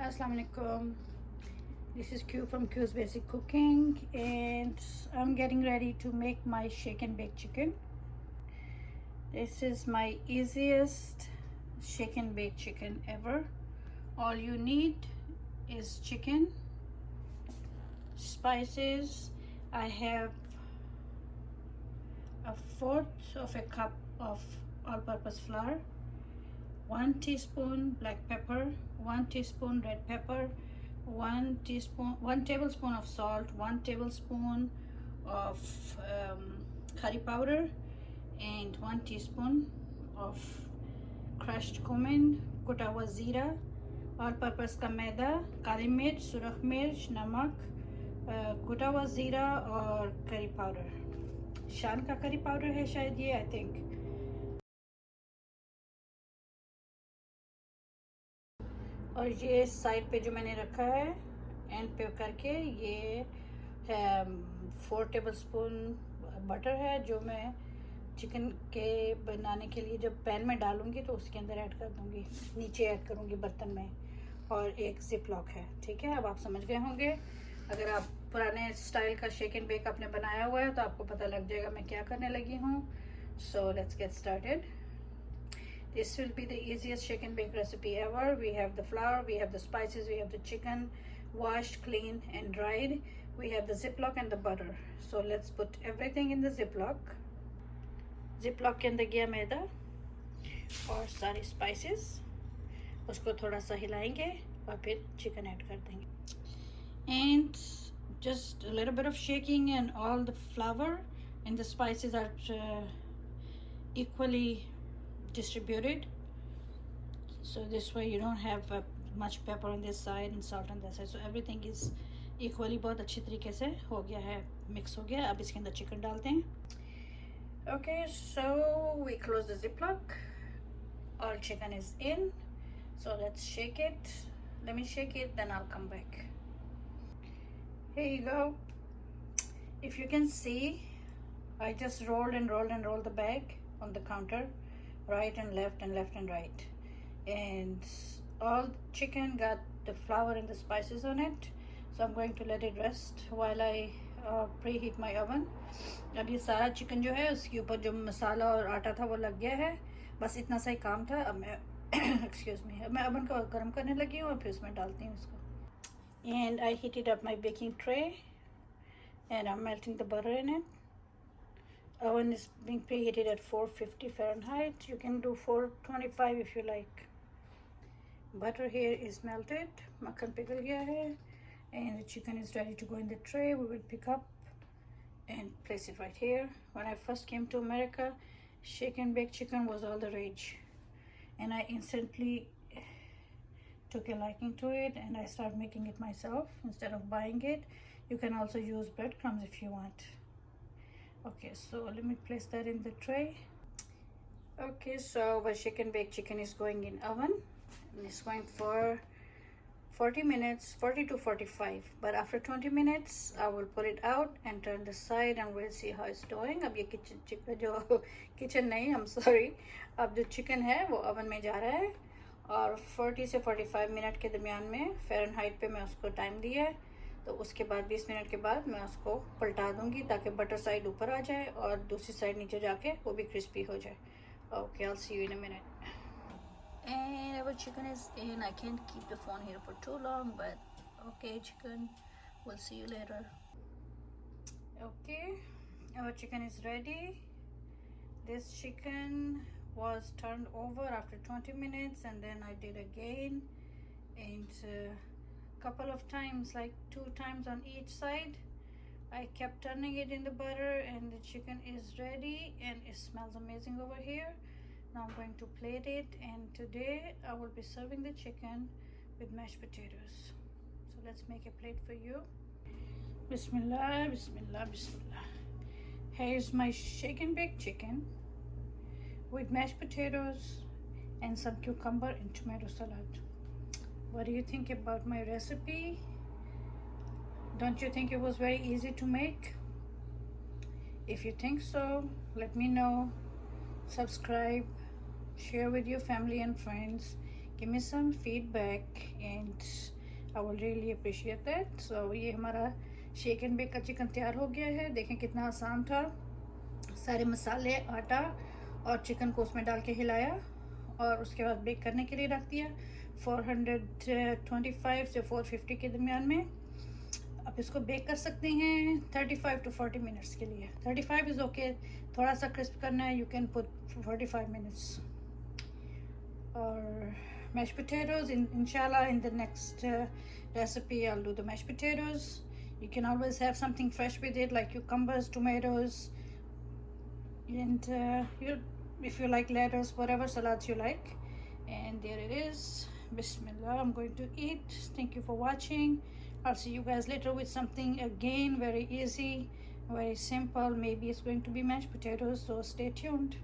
Assalamu alaikum. This is Q from Q's Basic Cooking, and I'm getting ready to make my shake and bake chicken. This is my easiest shake and bake chicken ever. All you need is chicken, spices. I have a fourth of a cup of all-purpose flour, 1 teaspoon black pepper, 1 teaspoon red pepper, 1 tablespoon of salt, 1 tablespoon of curry powder, and 1 teaspoon of crushed cumin, कुटा हुआ जीरा, all-purpose का मैदा, काली मिर्च, सुरख मिर्च, नमक, कुटा हुआ जीरा और करी पाउडर. शान का करी पाउडर है शायद ये, आई थिंक. और ये साइड पे जो मैंने रखा है एंड पे करके ये 4 टेबलस्पून बटर है, जो मैं चिकन के बनाने के लिए जब पैन में डालूंगी तो उसके अंदर ऐड कर दूंगी, नीचे ऐड करूंगी बर्तन में. और एक जिप लॉक है. ठीक है, अब आप समझ गए होंगे. अगर आप पुराने स्टाइल का शेक एंड बेक आपने बनाया हुआ है तो आपको पता लग जाएगा मैं क्या करने लगी हूँ. So let's get started. This will be the easiest shake and bake recipe ever. We have the flour, we have the spices, we have the chicken washed, clean and dried. We have the ziploc and the butter. So let's put everything in the ziploc. Ziploc के अंदर गया मैदा और सारी spices. उसको थोड़ा सा हिलाएंगे और फिर chicken ऐड कर देंगे. And just a little bit of shaking and all the flour and the spices are equally distributed, so this way you don't have much pepper on this side and salt on this side, so everything is equally. बहुत अच्छी तरीके से हो गया है, mix हो गया. अब इसके अंदर चिकन डालते हैं. Okay, so we close the ziploc. All chicken is in, so let's shake it. Let me shake it, then I'll come back. Here you go. If you can see, I just rolled and rolled and rolled the bag on the counter, right and left and left and right, and all the chicken got the flour and the spices on it. So I'm going to let it rest while I preheat my oven. अब ये सारा chicken जो है उसके ऊपर जो मसाला और आटा था वो लग गया है. बस इतना सा ही काम था. अब मैं एक्सक्यूज मी, अब मैं ओवन को गर्म करने लगी हूँ और फिर उसमें डालती हूँ इसको. And I heated up my baking tray and I'm melting the butter in it. Oven is being preheated at 450 Fahrenheit. You can do 425 if you like. Butter here is melted. Makhan pighal gaya hai. And the chicken is ready to go in the tray. We will pick up and place it right here. When I first came to America, shake and bake chicken was all the rage. And I instantly took a liking to it and I started making it myself instead of buying it. You can also use breadcrumbs if you want. Okay, so let me place that in the tray. Okay, so our shake and bake chicken is going in oven. It's going for 40 minutes, 40 to 45. But after 20 minutes, I will pull it out and turn the side and we'll see how it's doing. अब ये kitchen नहीं, I'm sorry. अब जो chicken है वो oven में जा रहा है और 40 से 45 मिनट के दरमियान में फ़ारेनहाइट पे मैं उसको टाइम दिया है. तो उसके बाद 20 मिनट के बाद मैं उसको पलटा दूंगी ताकि बटर साइड ऊपर आ जाए और दूसरी साइड नीचे जाके वो भी क्रिस्पी हो जाए. Okay, I'll see you in a minute. And our chicken is in. I can't keep the phone here for too long, but okay, chicken, we'll see you later. Okay, our chicken is ready. This chicken was turned over after 20 minutes and then I did again, and couple of times, like 2 times on each side. I kept turning it in the butter and the chicken is ready and it smells amazing over here. Now I'm going to plate it, and today I will be serving the chicken with mashed potatoes. So let's make a plate for you. Bismillah, bismillah, bismillah. Here's my shake and bake chicken with mashed potatoes and some cucumber and tomato salad. What do you think about my recipe? Don't you think it was very easy to make? If you think so, let me know. Subscribe, share with your family and friends. Give me some feedback, and I will really appreciate that. So ये हमारा shake and bake का chicken तैयार हो गया है। देखें कितना आसान था, सारे मसाले, आटा और चिकन को उसमें डाल के हिलाया और उसके बाद बेक करने के लिए रख दिया 425 से 450 के दरमियान में। आप इसको बेक कर सकते हैं 35 to 40 मिनट्स के लिए। 35 इज़ ओके, थोड़ा सा क्रिस्प करना है यू कैन पुट 45 मिनट्स। और mashed potatoes, inshallah in the next recipe I'll do the mashed potatoes. You can always have something fresh with it like cucumbers, tomatoes, and if you like lettuce, whatever salads you like. And there it is. Bismillah, I'm going to eat. Thank you for watching. I'll see you guys later with something again very easy, very simple. Maybe it's going to be mashed potatoes, so stay tuned.